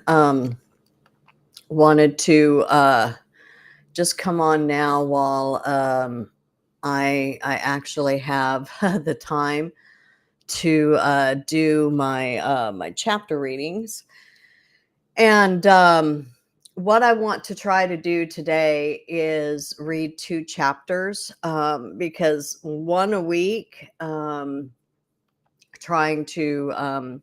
um, wanted to just come on now while I actually have the time to do my chapter readings. And what I want to try to do today is read 2 chapters, because one a week, trying to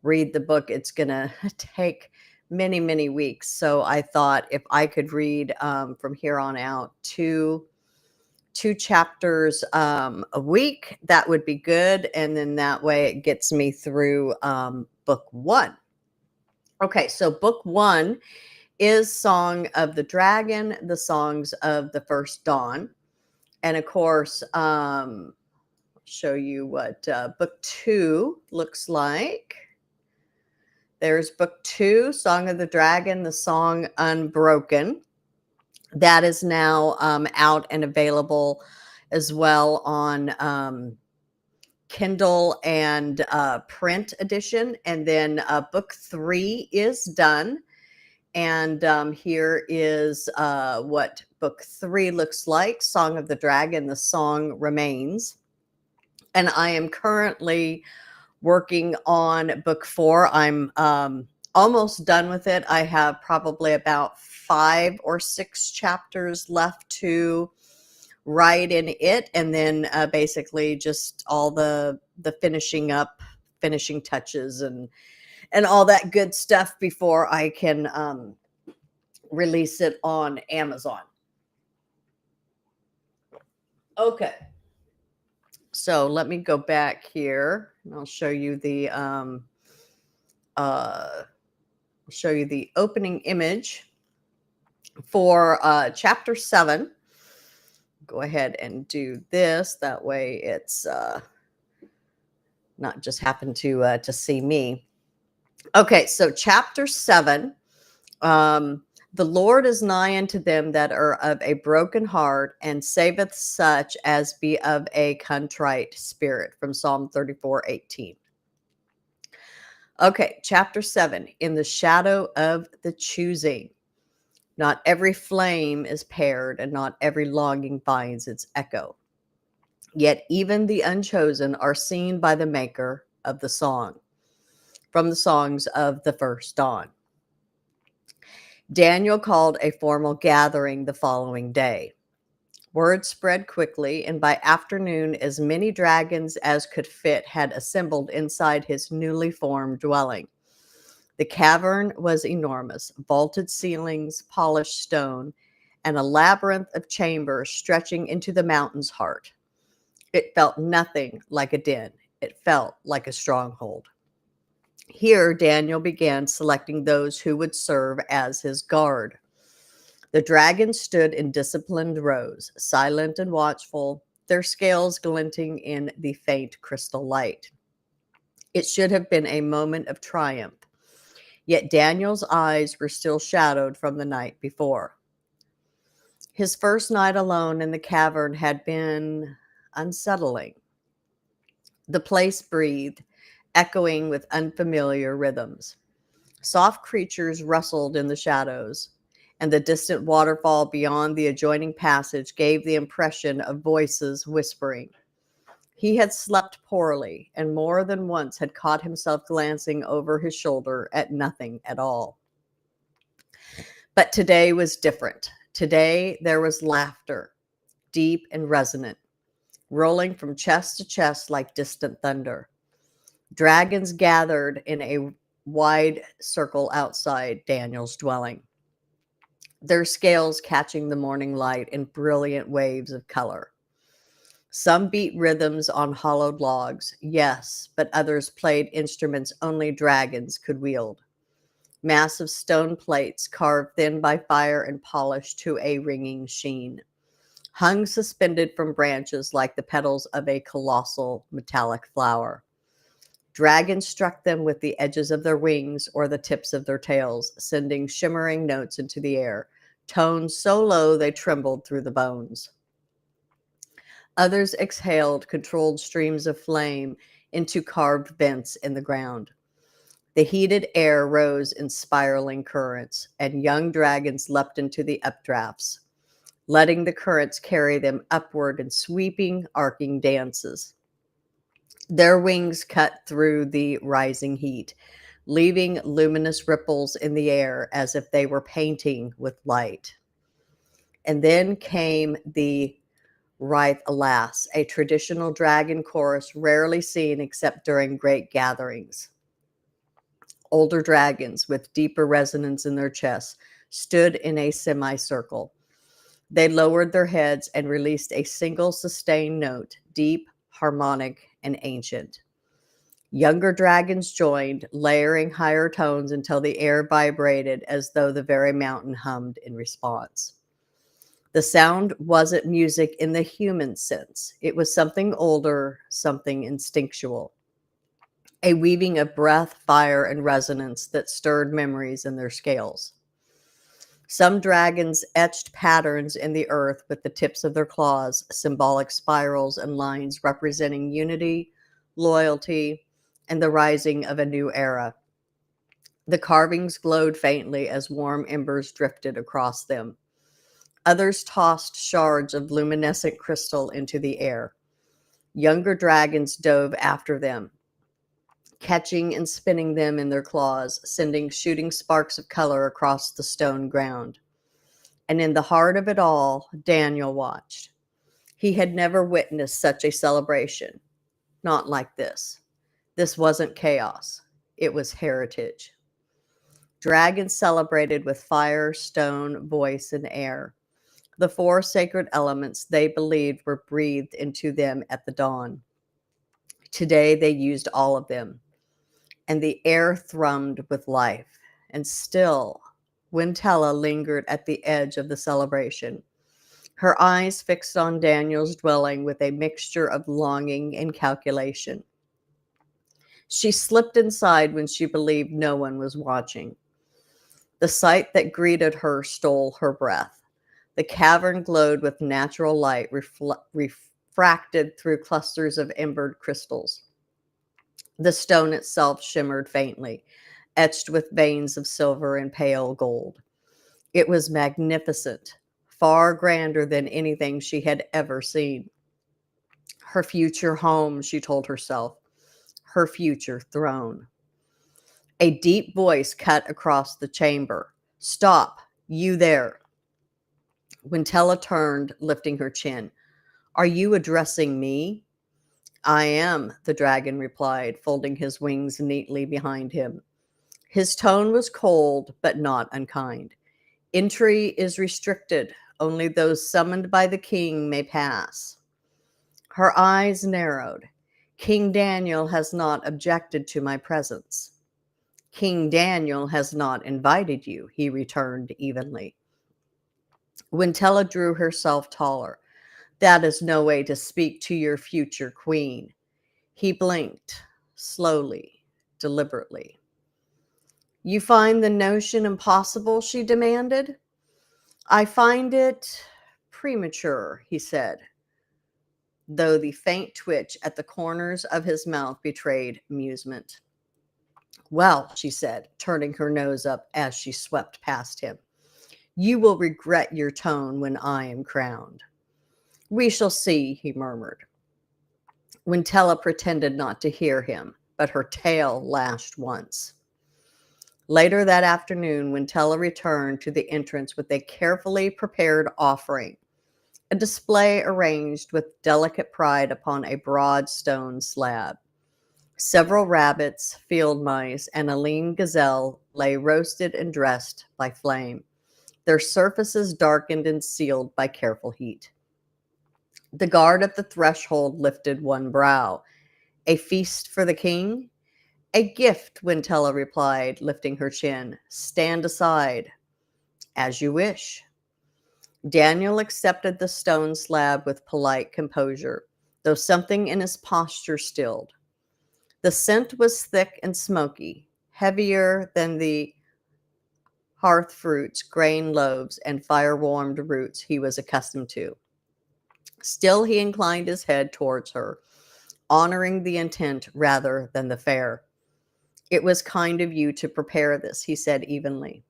read the book, it's gonna take many weeks. So I thought if I could read from here on out two chapters a week, that would be good, and then that way it gets me through book one. Okay, so book one is Song of the Dragon, the Songs of the First Dawn. And of course, show you what book two looks like. There's book two, Song of the Dragon, the Song Unbroken. That is now out and available as well on Kindle and print edition. And then book three is done. And here is what book three looks like, Song of the Dragon, the Song Remains. And I am currently working on book four. I'm almost done with it. I have probably about 5 or 6 chapters left to write in it, and then basically just all the finishing touches and all that good stuff before I can release it on Amazon. Okay. So let me go back here and I'll show you the opening image for chapter 7. Go ahead and do this. That way it's not just happen to see me. Okay, so chapter 7. The Lord is nigh unto them that are of a broken heart, and saveth such as be of a contrite spirit, from Psalm 34:18. Okay, chapter 7. In the shadow of the choosing. Not every flame is paired, and not every longing finds its echo. Yet even the unchosen are seen by the maker of the song, from the songs of the first dawn. Daniel called a formal gathering the following day. Word spread quickly, and by afternoon as many dragons as could fit had assembled inside his newly formed dwelling. The cavern was enormous, vaulted ceilings, polished stone, and a labyrinth of chambers stretching into the mountain's heart. It felt nothing like a den. It felt like a stronghold. Here, Daniel began selecting those who would serve as his guard. The dragons stood in disciplined rows, silent and watchful, their scales glinting in the faint crystal light. It should have been a moment of triumph, yet Daniel's eyes were still shadowed from the night before. His first night alone in the cavern had been unsettling. The place breathed, echoing with unfamiliar rhythms. Soft creatures rustled in the shadows, and the distant waterfall beyond the adjoining passage gave the impression of voices whispering. He had slept poorly, and more than once had caught himself glancing over his shoulder at nothing at all. But today was different. Today there was laughter, deep and resonant, rolling from chest to chest like distant thunder. Dragons gathered in a wide circle outside Daniel's dwelling, their scales catching the morning light in brilliant waves of color. Some beat rhythms on hollowed logs, yes, but others played instruments only dragons could wield. Massive stone plates carved thin by fire and polished to a ringing sheen, hung suspended from branches like the petals of a colossal metallic flower. Dragons struck them with the edges of their wings or the tips of their tails, sending shimmering notes into the air, tones so low they trembled through the bones. Others exhaled controlled streams of flame into carved vents in the ground. The heated air rose in spiraling currents, and young dragons leapt into the updrafts, letting the currents carry them upward in sweeping, arcing dances. Their wings cut through the rising heat, leaving luminous ripples in the air as if they were painting with light. And then came the Writhe Alas, a traditional dragon chorus rarely seen except during great gatherings. Older dragons with deeper resonance in their chests stood in a semicircle. They lowered their heads and released a single sustained note, deep, harmonic, and ancient. Younger dragons joined, layering higher tones until the air vibrated as though the very mountain hummed in response. The sound wasn't music in the human sense. It was something older, something instinctual, a weaving of breath, fire, and resonance that stirred memories in their scales. Some dragons etched patterns in the earth with the tips of their claws, symbolic spirals and lines representing unity, loyalty, and the rising of a new era. The carvings glowed faintly as warm embers drifted across them. Others tossed shards of luminescent crystal into the air. Younger dragons dove after them, catching and spinning them in their claws, sending shooting sparks of color across the stone ground. And in the heart of it all, Daniel watched. He had never witnessed such a celebration. Not like this. This wasn't chaos. It was heritage. Dragons celebrated with fire, stone, voice, and air. The four sacred elements they believed were breathed into them at the dawn. Today they used all of them, and the air thrummed with life. And still, Wintella lingered at the edge of the celebration, her eyes fixed on Daniel's dwelling with a mixture of longing and calculation. She slipped inside when she believed no one was watching. The sight that greeted her stole her breath. The cavern glowed with natural light refracted through clusters of embered crystals. The stone itself shimmered faintly, etched with veins of silver and pale gold. It was magnificent, far grander than anything she had ever seen. Her future home, she told herself, her future throne. A deep voice cut across the chamber. "Stop, you there." Wintella turned, lifting her chin. "Are you addressing me?" "I am," the dragon replied, folding his wings neatly behind him. His tone was cold, but not unkind. "Entry is restricted. Only those summoned by the king may pass." Her eyes narrowed. "King Daniel has not objected to my presence." "King Daniel has not invited you," he returned evenly. Wintella drew herself taller. "That is no way to speak to your future queen." He blinked, slowly, deliberately. "You find the notion impossible?" she demanded. "I find it premature," he said, though the faint twitch at the corners of his mouth betrayed amusement. "Well," she said, turning her nose up as she swept past him, "you will regret your tone when I am crowned." "We shall see," he murmured. Wintella pretended not to hear him, but her tail lashed once. Later that afternoon, Wintella returned to the entrance with a carefully prepared offering, a display arranged with delicate pride upon a broad stone slab. Several rabbits, field mice, and a lean gazelle lay roasted and dressed by flame, their surfaces darkened and sealed by careful heat. The guard at the threshold lifted one brow. "A feast for the king?" "A gift," Wintella replied, lifting her chin. "Stand aside." "As you wish." Daniel accepted the stone slab with polite composure, though something in his posture stilled. The scent was thick and smoky, heavier than the hearth fruits, grain loaves, and fire-warmed roots he was accustomed to. Still, he inclined his head towards her, honoring the intent rather than the fare. It was kind of you to prepare this, he said evenly.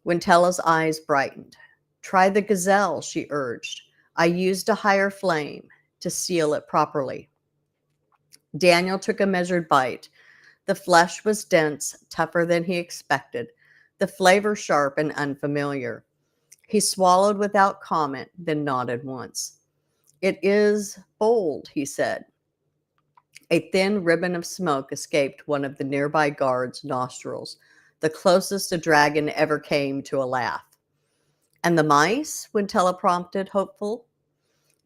Wintella's eyes brightened. Try the gazelle, she urged. I used a higher flame to seal it properly. Daniel took a measured bite. The flesh was dense, tougher than he expected, the flavor sharp and unfamiliar. He swallowed without comment, then nodded once. It is bold, he said. A thin ribbon of smoke escaped one of the nearby guards' nostrils, the closest a dragon ever came to a laugh. And the mice? Wintella prompted, hopeful.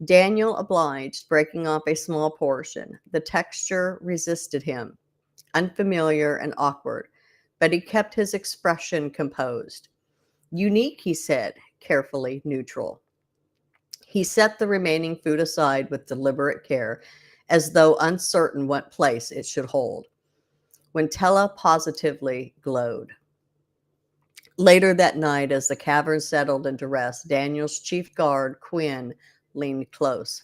Daniel obliged, breaking off a small portion. The texture resisted him, unfamiliar and awkward, but he kept his expression composed. Unique, he said, carefully neutral. He set the remaining food aside with deliberate care, as though uncertain what place it should hold. Wintella positively glowed. Later that night, as the cavern settled into rest, Daniel's chief guard, Quinn, leaned close.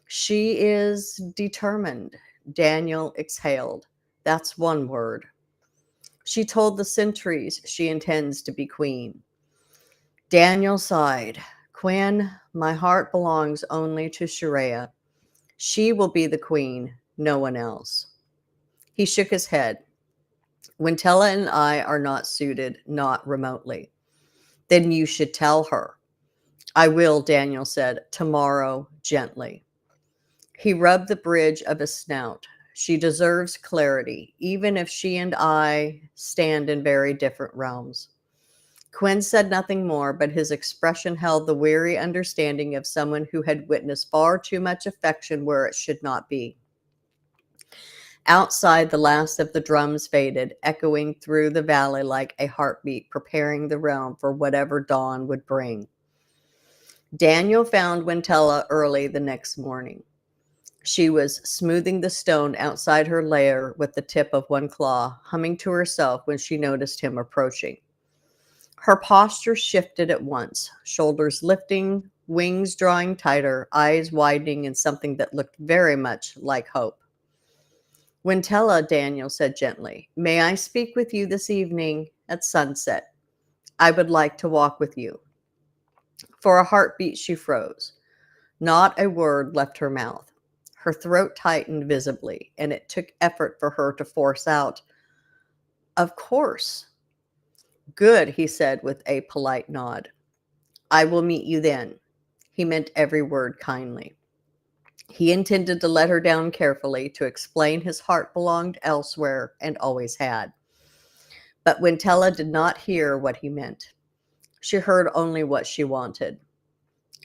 She is determined, Daniel exhaled. That's one word. She told the sentries she intends to be queen. Daniel sighed. Quinn, my heart belongs only to Sharia. She will be the queen, no one else. He shook his head. Wintella and I are not suited, not remotely. Then you should tell her. I will, Daniel said, tomorrow, gently. He rubbed the bridge of his snout. She deserves clarity, even if she and I stand in very different realms. Quinn said nothing more, but his expression held the weary understanding of someone who had witnessed far too much affection where it should not be. Outside, the last of the drums faded, echoing through the valley like a heartbeat, preparing the realm for whatever dawn would bring. Daniel found Wintella early the next morning. She was smoothing the stone outside her lair with the tip of one claw, humming to herself when she noticed him approaching. Her posture shifted at once, shoulders lifting, wings drawing tighter, eyes widening in something that looked very much like hope. Wintella, Daniel said gently, may I speak with you this evening at sunset? I would like to walk with you. For a heartbeat, she froze. Not a word left her mouth. Her throat tightened visibly, and it took effort for her to force out, of course. Good, he said with a polite nod. I will meet you then. He meant every word kindly. He intended to let her down carefully, to explain his heart belonged elsewhere and always had. But Wintella did not hear what he meant. She heard only what she wanted.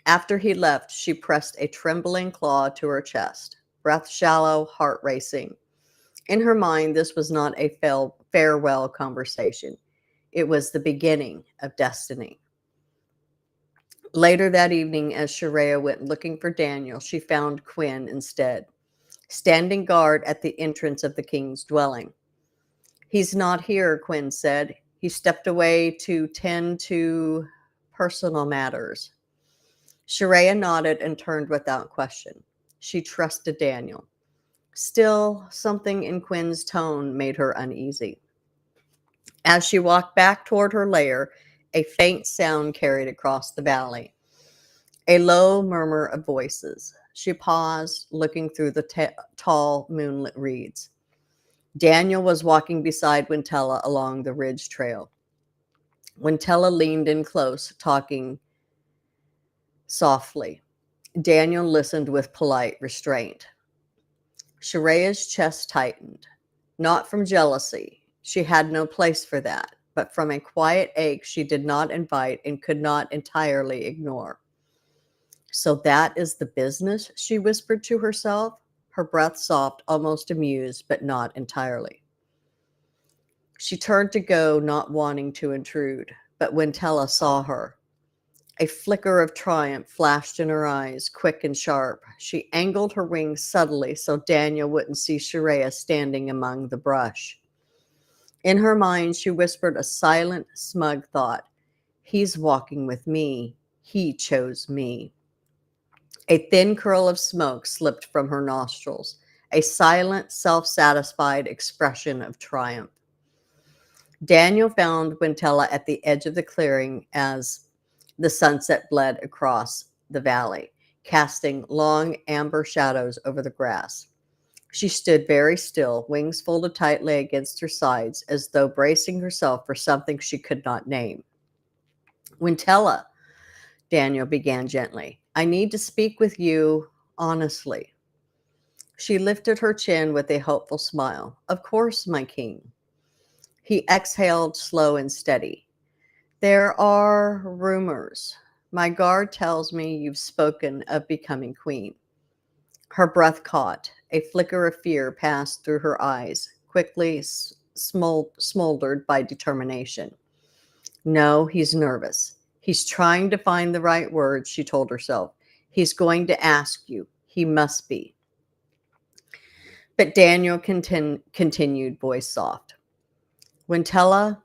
After he left, she pressed a trembling claw to her chest, breath shallow, heart racing. In her mind, this was not a farewell conversation. It was the beginning of destiny. Later that evening, as Sharia went looking for Daniel, she found Quinn instead, standing guard at the entrance of the king's dwelling. He's not here, Quinn said. He stepped away to tend to personal matters. Sharia nodded and turned without question. She trusted Daniel. Still, something in Quinn's tone made her uneasy. As she walked back toward her lair, a faint sound carried across the valley. A low murmur of voices. She paused, looking through the tall moonlit reeds. Daniel was walking beside Wintella along the ridge trail. Wintella leaned in close, talking softly. Daniel listened with polite restraint. Sharia's chest tightened, not from jealousy. She had no place for that, but from a quiet ache she did not invite and could not entirely ignore. So that is the business, she whispered to herself, her breath soft, almost amused, but not entirely. She turned to go, not wanting to intrude, but Wintella saw her. A flicker of triumph flashed in her eyes, quick and sharp. She angled her wings subtly so Daniel wouldn't see Sharia standing among the brush. In her mind, she whispered a silent, smug thought. He's walking with me. He chose me. A thin curl of smoke slipped from her nostrils. a silent, self-satisfied expression of triumph. Daniel found Wintella at the edge of the clearing as the sunset bled across the valley, casting long amber shadows over the grass. She stood very still, wings folded tightly against her sides, as though bracing herself for something she could not name. Wintella, Daniel began gently, I need to speak with you honestly. She lifted her chin with a hopeful smile. Of course, my king. He exhaled, slow and steady. There are rumors. My guard tells me you've spoken of becoming queen. Her breath caught. A flicker of fear passed through her eyes, quickly smoldered by determination. No, he's nervous. He's trying to find the right words, she told herself. He's going to ask you. He must be. But Daniel continued, voice soft. Wintella,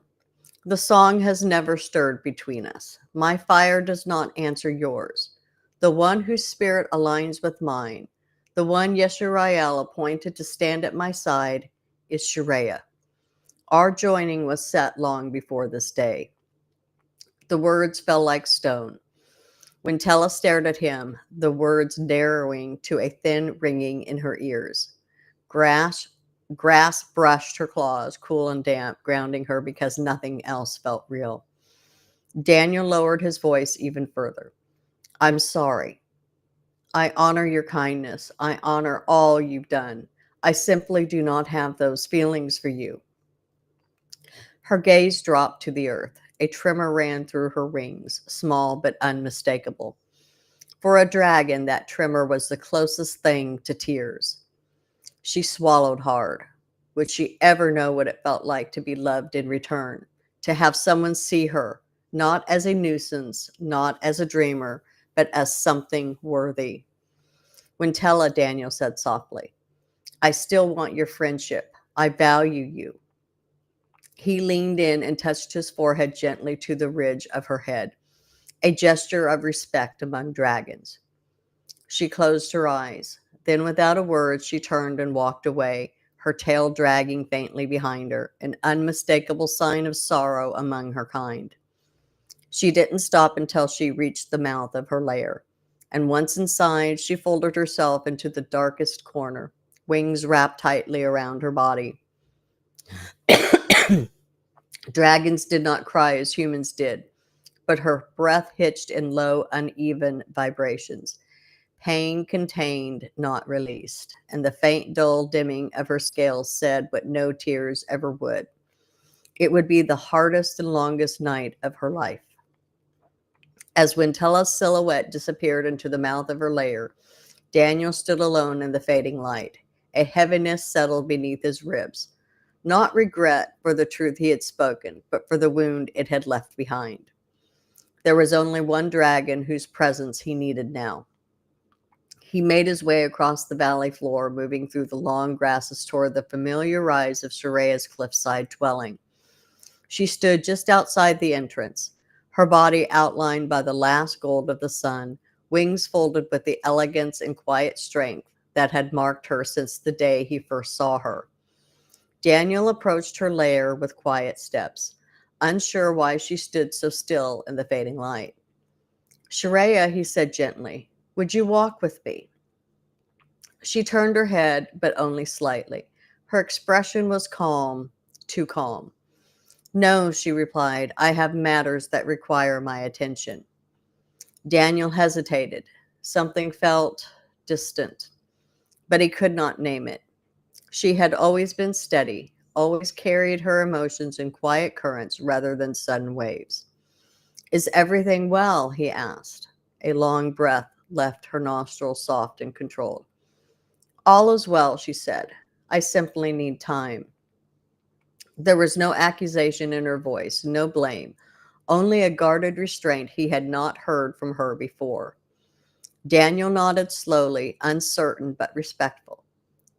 the song has never stirred between us. My fire does not answer yours. The one whose spirit aligns with mine, the one Yeshurael appointed to stand at my side, is Shareya. Our joining was set long before this day. The words fell like stone. Wintella stared at him, the words narrowing to a thin ringing in her ears. Grass brushed her claws, cool and damp, grounding her because nothing else felt real. Daniel lowered his voice even further. I'm sorry. I honor your kindness. I honor all you've done. I simply do not have those feelings for you. Her gaze dropped to the earth. A tremor ran through her rings, small but unmistakable. For a dragon, that tremor was the closest thing to tears. She swallowed hard. Would she ever know what it felt like to be loved in return? To have someone see her, not as a nuisance, not as a dreamer, but as something worthy. Wintella, Daniel said softly, I still want your friendship. I value you. He leaned in and touched his forehead gently to the ridge of her head, a gesture of respect among dragons. She closed her eyes. Then, without a word, she turned and walked away, her tail dragging faintly behind her, an unmistakable sign of sorrow among her kind. She didn't stop until she reached the mouth of her lair, and once inside, she folded herself into the darkest corner, wings wrapped tightly around her body. Dragons did not cry as humans did, but her breath hitched in low, uneven vibrations. Pain contained, not released, and the faint, dull dimming of her scales said what no tears ever would. It would be the hardest and longest night of her life. As Wintella's silhouette disappeared into the mouth of her lair, Daniel stood alone in the fading light. A heaviness settled beneath his ribs. Not regret for the truth he had spoken, but for the wound it had left behind. There was only one dragon whose presence he needed now. He made his way across the valley floor, moving through the long grasses toward the familiar rise of Shareya's cliffside dwelling. She stood just outside the entrance, her body outlined by the last gold of the sun, wings folded with the elegance and quiet strength that had marked her since the day he first saw her. Daniel approached her lair with quiet steps, unsure why she stood so still in the fading light. Shareya, he said gently, would you walk with me? She turned her head, but only slightly. Her expression was calm, too calm. No, she replied, I have matters that require my attention. Daniel hesitated. Something felt distant, but he could not name it. She had always been steady, always carried her emotions in quiet currents rather than sudden waves. Is everything well? He asked. A long breath left her nostrils soft and controlled. All is well, she said. I simply need time. There was no accusation in her voice, no blame, only a guarded restraint he had not heard from her before. Daniel nodded slowly, uncertain but respectful.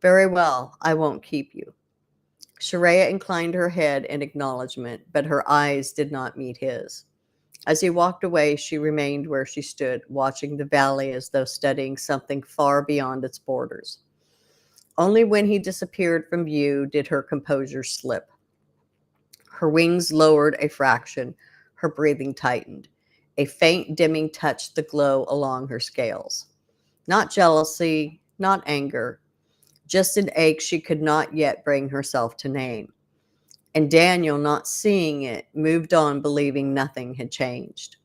Very well, I won't keep you. Shareya inclined her head in acknowledgement, but her eyes did not meet his. As he walked away, she remained where she stood, watching the valley as though studying something far beyond its borders. Only when he disappeared from view did her composure slip. Her wings lowered a fraction, her breathing tightened. A faint dimming touched the glow along her scales. Not jealousy, not anger, just an ache she could not yet bring herself to name. And Daniel, not seeing it, moved on, believing nothing had changed.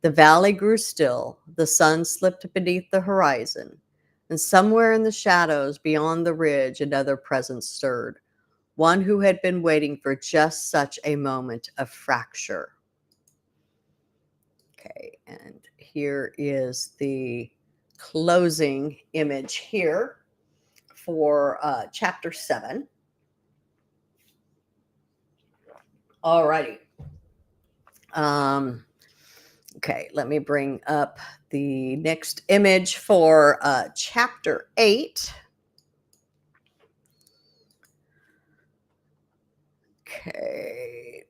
The valley grew still, the sun slipped beneath the horizon, and somewhere in the shadows beyond the ridge another presence stirred, one who had been waiting for just such a moment of fracture. Okay, and here is the closing image here for chapter 7. All righty. Okay, let me bring up the next image for chapter 8. Okay.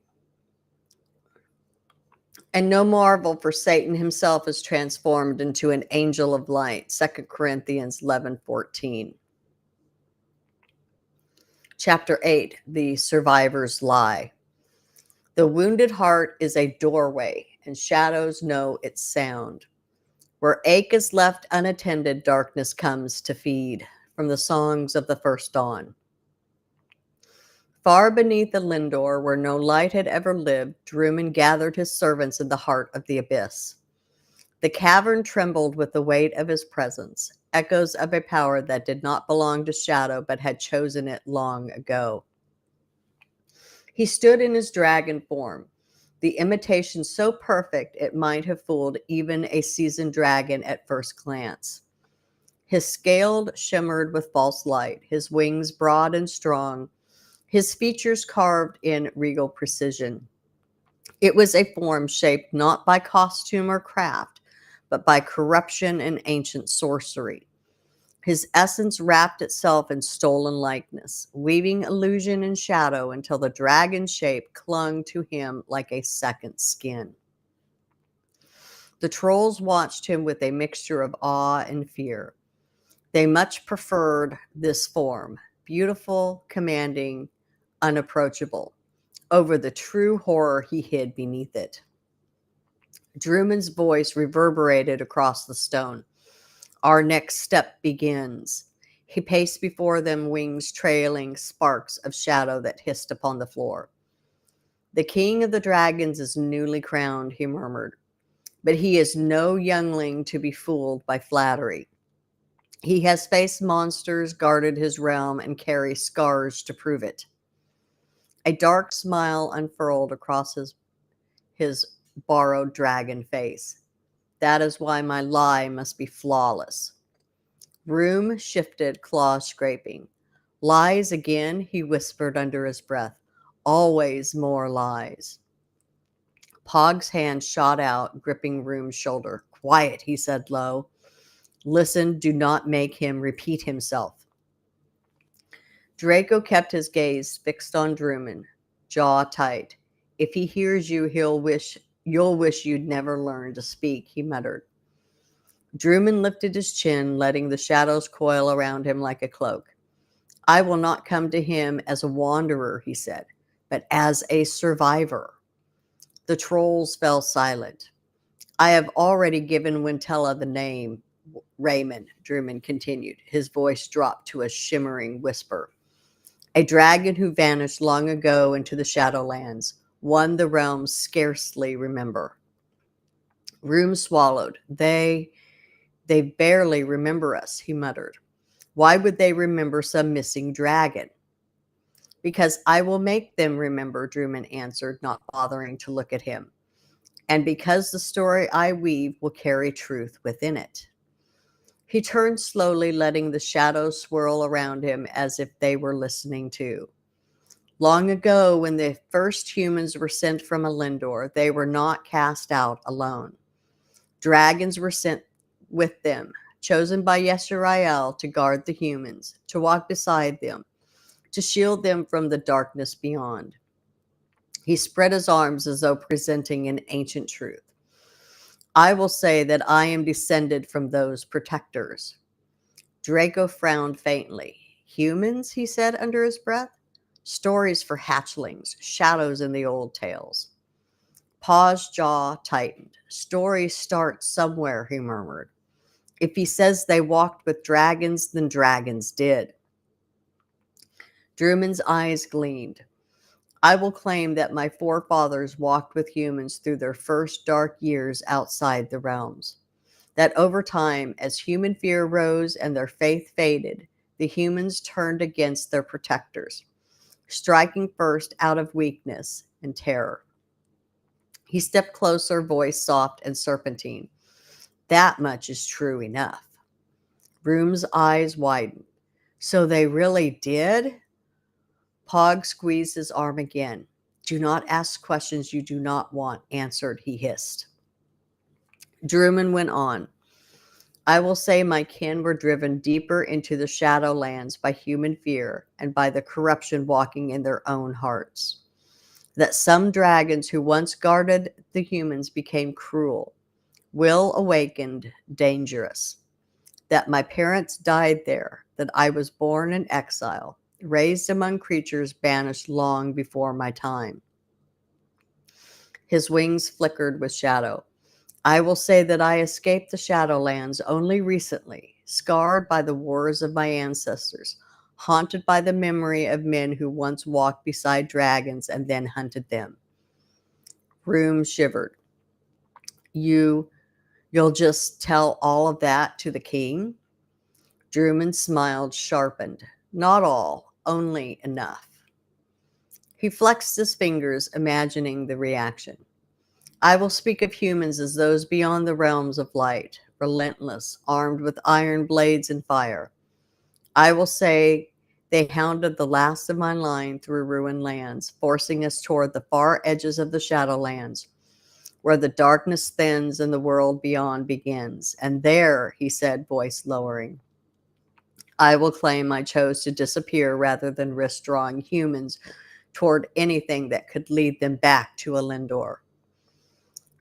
And no marvel, for Satan himself is transformed into an angel of light. 2 Corinthians 11:14. Chapter 8, the survivor's lie. The wounded heart is a doorway, and shadows know its sound. Where ache is left unattended, darkness comes to feed, from the songs of the first dawn. Far beneath Elyndor, where no light had ever lived, Drummond gathered his servants in the heart of the abyss. The cavern trembled with the weight of his presence, echoes of a power that did not belong to shadow but had chosen it long ago. He stood in his dragon form, the imitation so perfect it might have fooled even a seasoned dragon at first glance. His scale shimmered with false light, his wings broad and strong, his features carved in regal precision. It was a form shaped not by costume or craft, but by corruption and ancient sorcery. His essence wrapped itself in stolen likeness, weaving illusion and shadow until the dragon shape clung to him like a second skin. The trolls watched him with a mixture of awe and fear. They much preferred this form, beautiful, commanding, unapproachable, over the true horror he hid beneath it. Drummond's voice reverberated across the stone. Our next step begins. He paced before them, wings trailing sparks of shadow that hissed upon the floor. The king of the dragons is newly crowned, he murmured, but he is no youngling to be fooled by flattery. He has faced monsters, guarded his realm, and carries scars to prove it. A dark smile unfurled across his borrowed dragon face. That is why my lie must be flawless. Room shifted, claws scraping. Lies again, he whispered under his breath. Always more lies. Pog's hand shot out, gripping Room's shoulder. Quiet, he said low. Listen, do not make him repeat himself. Draco kept his gaze fixed on Drummond, jaw tight. If he hears you, you'll wish you'd never learned to speak, he muttered. Drummond lifted his chin, letting the shadows coil around him like a cloak. I will not come to him as a wanderer, he said, but as a survivor. The trolls fell silent. I have already given Wintella the name, Raymond, Drummond continued. His voice dropped to a shimmering whisper. A dragon who vanished long ago into the Shadowlands, one the realms scarcely remember. Room swallowed. They barely remember us, he muttered. Why would they remember some missing dragon? Because I will make them remember, Drummond answered, not bothering to look at him. And because the story I weave will carry truth within it. He turned slowly, letting the shadows swirl around him as if they were listening too. Long ago, when the first humans were sent from Elyndor, they were not cast out alone. Dragons were sent with them, chosen by Yeshariel to guard the humans, to walk beside them, to shield them from the darkness beyond. He spread his arms as though presenting an ancient truth. I will say that I am descended from those protectors. Draco frowned faintly. Humans, he said under his breath. Stories for hatchlings, shadows in the old tales. Pa's jaw tightened. Stories start somewhere, he murmured. If he says they walked with dragons, then dragons did. Druman's eyes gleamed. I will claim that my forefathers walked with humans through their first dark years outside the realms. That over time, as human fear rose and their faith faded, the humans turned against their protectors, striking first out of weakness and terror. He stepped closer, voice soft and serpentine. That much is true enough. Broom's eyes widened. So they really did? Pog squeezed his arm again. Do not ask questions you do not want answered, he hissed. Druman went on. I will say my kin were driven deeper into the Shadowlands by human fear and by the corruption walking in their own hearts. That some dragons who once guarded the humans became cruel, will awakened, dangerous. That my parents died there, that I was born in exile, raised among creatures banished long before my time. His wings flickered with shadow. I will say that I escaped the Shadowlands only recently, scarred by the wars of my ancestors, haunted by the memory of men who once walked beside dragons and then hunted them. Room shivered. You'll just tell all of that to the king? Druman smiled, sharpened. Not all, only enough. He flexed his fingers, imagining the reaction. I will speak of humans as those beyond the realms of light, relentless, armed with iron blades and fire. I will say they hounded the last of my line through ruined lands, forcing us toward the far edges of the Shadowlands, where the darkness thins and the world beyond begins. And there, he said, voice lowering, I will claim I chose to disappear rather than risk drawing humans toward anything that could lead them back to Elyndor.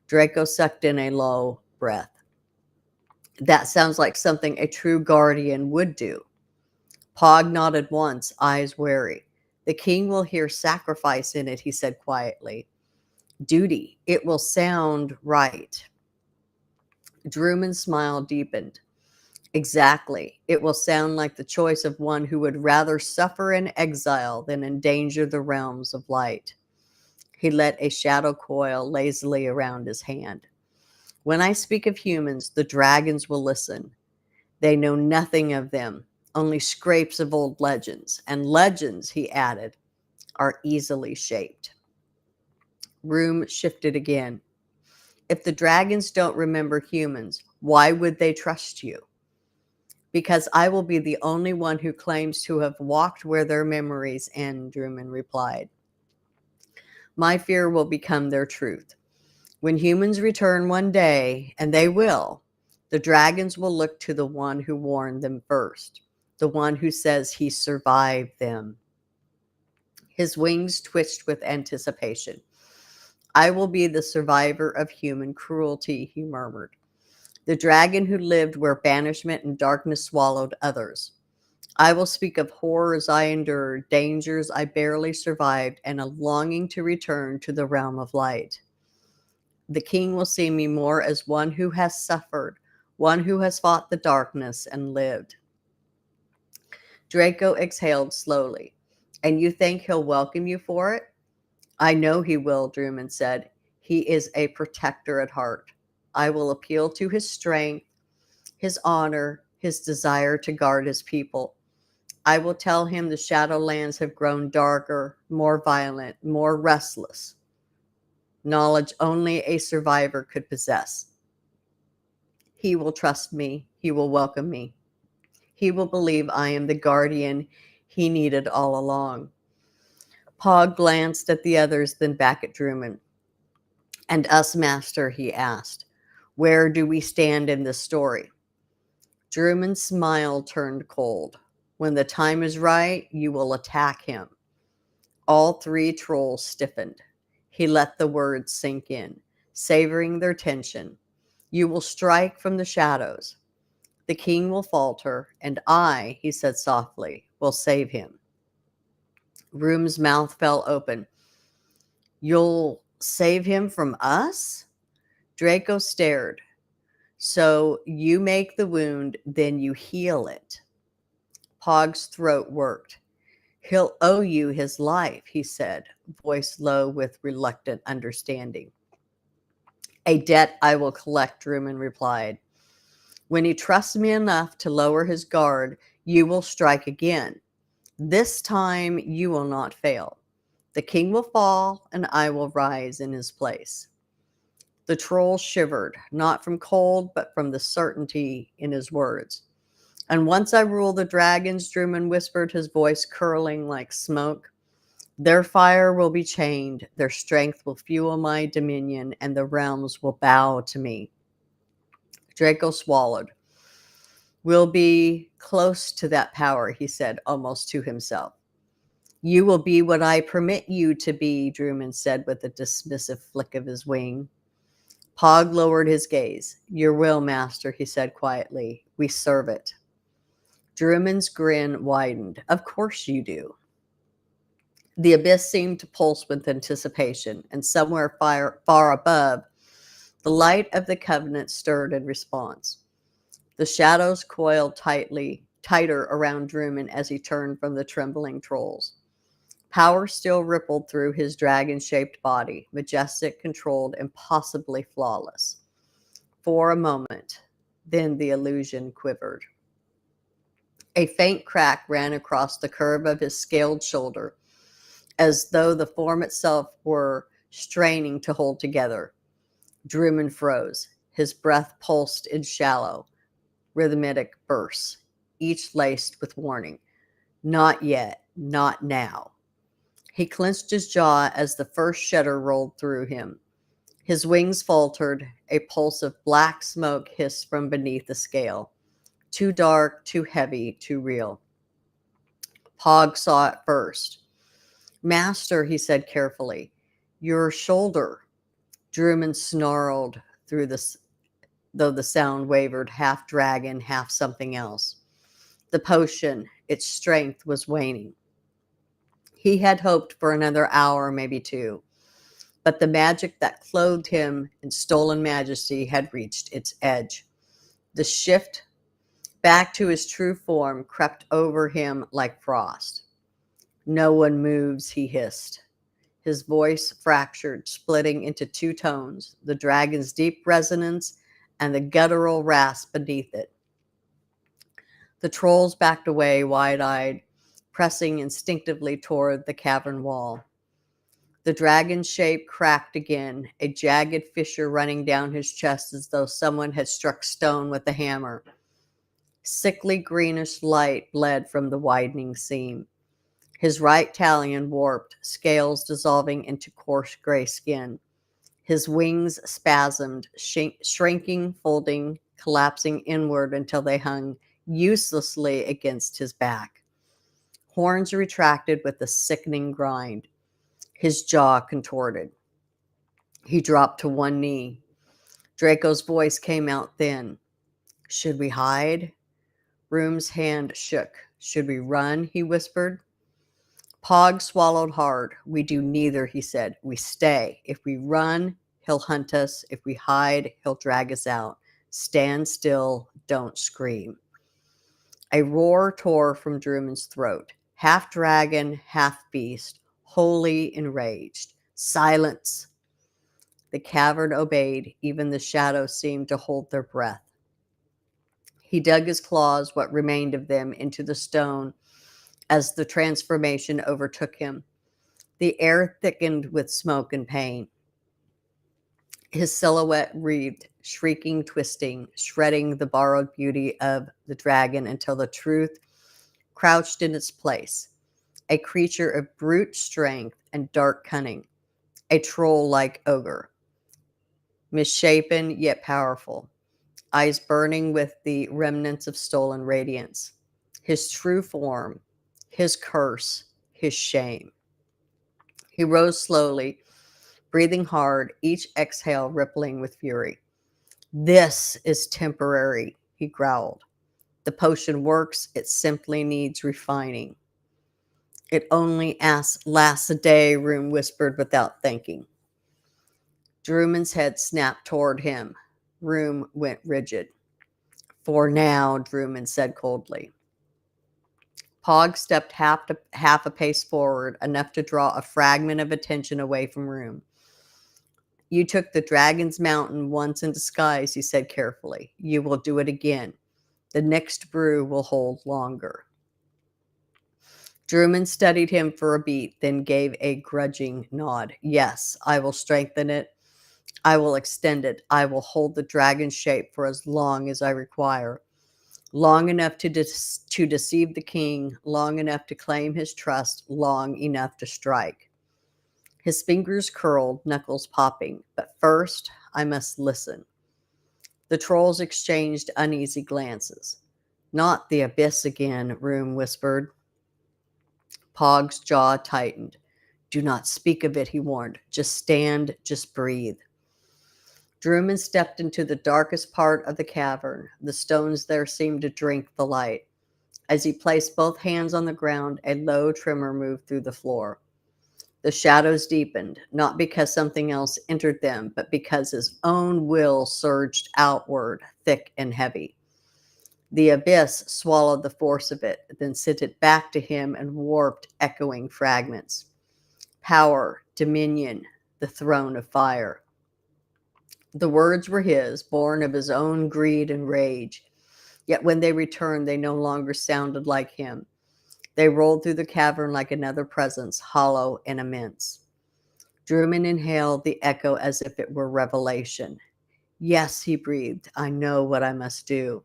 Draco sucked in a low breath. That sounds like something a true guardian would do. Pog nodded once, eyes wary. The king will hear sacrifice in it, he said quietly. Duty. It will sound right. Druman's smile deepened. Exactly. It will sound like the choice of one who would rather suffer in exile than endanger the realms of light. He let a shadow coil lazily around his hand. When I speak of humans, the dragons will listen. They know nothing of them, only scrapes of old legends. And legends, he added, are easily shaped. Room shifted again. If the dragons don't remember humans, why would they trust you? Because I will be the only one who claims to have walked where their memories end, Druman replied. My fear will become their truth. When humans return one day, and they will, the dragons will look to the one who warned them first, the one who says he survived them. His wings twitched with anticipation. I will be the survivor of human cruelty, he murmured. The dragon who lived where banishment and darkness swallowed others. I will speak of horrors I endured, dangers I barely survived, and a longing to return to the realm of light. The king will see me more as one who has suffered, one who has fought the darkness and lived. Draco exhaled slowly. And you think he'll welcome you for it? I know he will, Druman said. He is a protector at heart. I will appeal to his strength, his honor, his desire to guard his people. I will tell him the Shadowlands have grown darker, more violent, more restless. Knowledge only a survivor could possess. He will trust me. He will welcome me. He will believe I am the guardian he needed all along. Pog glanced at the others, then back at Druman. And us, Master, he asked. Where do we stand in this story? Druman's smile turned cold. When the time is right, you will attack him. All three trolls stiffened. He let the words sink in, savoring their tension. You will strike from the shadows. The king will falter, and I, he said softly, will save him. Room's mouth fell open. You'll save him from us? Draco stared. So you make the wound, then you heal it. Pog's throat worked. He'll owe you his life, he said, voice low with reluctant understanding. A debt I will collect, Drummond replied. When he trusts me enough to lower his guard, you will strike again. This time you will not fail. The king will fall, and I will rise in his place. The troll shivered, not from cold, but from the certainty in his words. And once I rule the dragons, Drummond whispered, his voice curling like smoke, their fire will be chained, their strength will fuel my dominion, and the realms will bow to me. Draco swallowed. We'll be close to that power, he said, almost to himself. You will be what I permit you to be, Drummond said with a dismissive flick of his wing. Pog lowered his gaze. Your will, master, he said quietly. We serve it. Drummond's grin widened. Of course you do. The abyss seemed to pulse with anticipation, and somewhere far above, the light of the covenant stirred in response. The shadows coiled tighter around Drummond as he turned from the trembling trolls. Power still rippled through his dragon-shaped body, majestic, controlled, and possibly flawless. For a moment, then the illusion quivered. A faint crack ran across the curve of his scaled shoulder, as though the form itself were straining to hold together. Drummond froze. His breath pulsed in shallow, rhythmic bursts, each laced with warning. Not yet, not now. He clenched his jaw as the first shudder rolled through him. His wings faltered. A pulse of black smoke hissed from beneath the scale. Too dark, too heavy, too real. Pog saw it first. Master, he said carefully, your shoulder. Drummond snarled through though the sound wavered, half dragon, half something else. The potion, its strength was waning. He had hoped for another hour, maybe two, but the magic that clothed him in stolen majesty had reached its edge. The shift back to his true form crept over him like frost. No one moves, he hissed. His voice fractured, splitting into two tones, the dragon's deep resonance and the guttural rasp beneath it. The trolls backed away, wide-eyed, pressing instinctively toward the cavern wall. The dragon's shape cracked again, a jagged fissure running down his chest as though someone had struck stone with a hammer. Sickly greenish light bled from the widening seam. His right talion warped, scales dissolving into coarse gray skin. His wings spasmed, shrinking, folding, collapsing inward until they hung uselessly against his back. Horns retracted with a sickening grind. His jaw contorted. He dropped to one knee. Draco's voice came out thin. Should we hide? Room's hand shook. Should we run? He whispered. Pog swallowed hard. We do neither, he said. We stay. If we run, he'll hunt us. If we hide, he'll drag us out. Stand still. Don't scream. A roar tore from Drummond's throat. Half dragon, half beast, wholly enraged. Silence! The cavern obeyed. Even the shadows seemed to hold their breath. He dug his claws, what remained of them, into the stone as the transformation overtook him. The air thickened with smoke and pain. His silhouette wreathed, shrieking, twisting, shredding the borrowed beauty of the dragon until the truth crouched in its place. A creature of brute strength and dark cunning. A troll-like ogre. Misshapen yet powerful. Eyes burning with the remnants of stolen radiance. His true form. His curse. His shame. He rose slowly, breathing hard, each exhale rippling with fury. This is temporary, he growled. The potion works. It simply needs refining. It only lasts a day, Room whispered without thinking. Druman's head snapped toward him. Room went rigid. For now, Druman said coldly. Pog stepped half a pace forward, enough to draw a fragment of attention away from Room. You took the Dragon's Mountain once in disguise, he said carefully. You will do it again. The next brew will hold longer. Druman studied him for a beat, then gave a grudging nod. Yes, I will strengthen it. I will extend it. I will hold the dragon's shape for as long as I require. Long enough to deceive the king, long enough to claim his trust, long enough to strike. His fingers curled, knuckles popping. But first, I must listen. The trolls exchanged uneasy glances. Not the abyss again, Room whispered. Pog's jaw tightened. Do not speak of it, he warned. Just stand, just breathe. Druman stepped into the darkest part of the cavern. The stones there seemed to drink the light. As he placed both hands on the ground, a low tremor moved through the floor. The shadows deepened, not because something else entered them, but because his own will surged outward, thick and heavy. The abyss swallowed the force of it, then sent it back to him in warped, echoing fragments. Power, dominion, the throne of fire. The words were his, born of his own greed and rage. Yet when they returned, they no longer sounded like him. They rolled through the cavern like another presence, hollow and immense. Druman inhaled the echo as if it were revelation. Yes, he breathed, I know what I must do.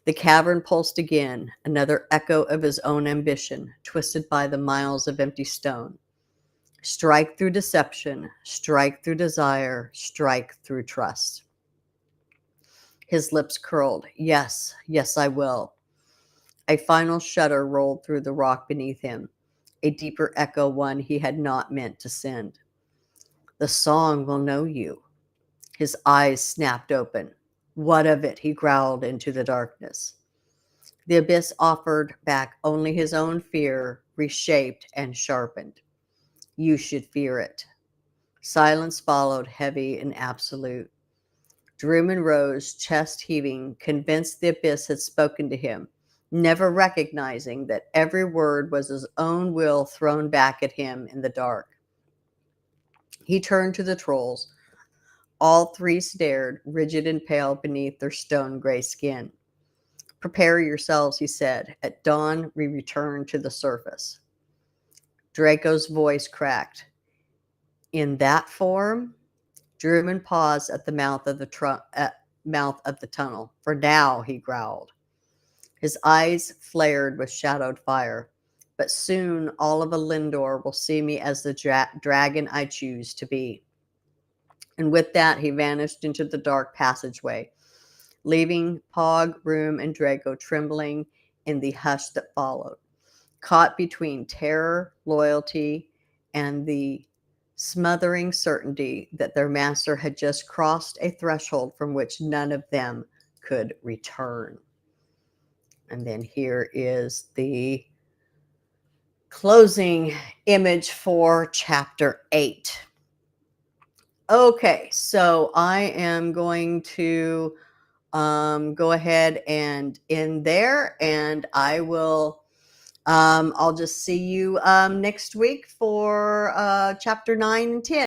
The cavern pulsed again, another echo of his own ambition, twisted by the miles of empty stone. Strike through deception, strike through desire, strike through trust. His lips curled. Yes, yes, I will. A final shudder rolled through the rock beneath him, a deeper echo, one he had not meant to send. The song will know you. His eyes snapped open. What of it? He growled into the darkness. The abyss offered back only his own fear, reshaped and sharpened. You should fear it. Silence followed, heavy and absolute. Druman rose, chest heaving, convinced the abyss had spoken to him, never recognizing that every word was his own will thrown back at him in the dark. He turned to the trolls. All three stared, rigid and pale beneath their stone gray skin. Prepare yourselves, he said. At dawn, we return to the surface. Draco's voice cracked. In that form? Druman paused at the mouth of the tunnel. For now, he growled. His eyes flared with shadowed fire. But soon all of Elyndor will see me as the dragon I choose to be. And with that, he vanished into the dark passageway, leaving Pog, Room, and Draco trembling in the hush that followed, caught between terror, loyalty, and the smothering certainty that their master had just crossed a threshold from which none of them could return. And then here is the closing image for chapter 8. Okay, so I am going to go ahead and end there, and I will I'll just see you next week for chapter 9 and 10.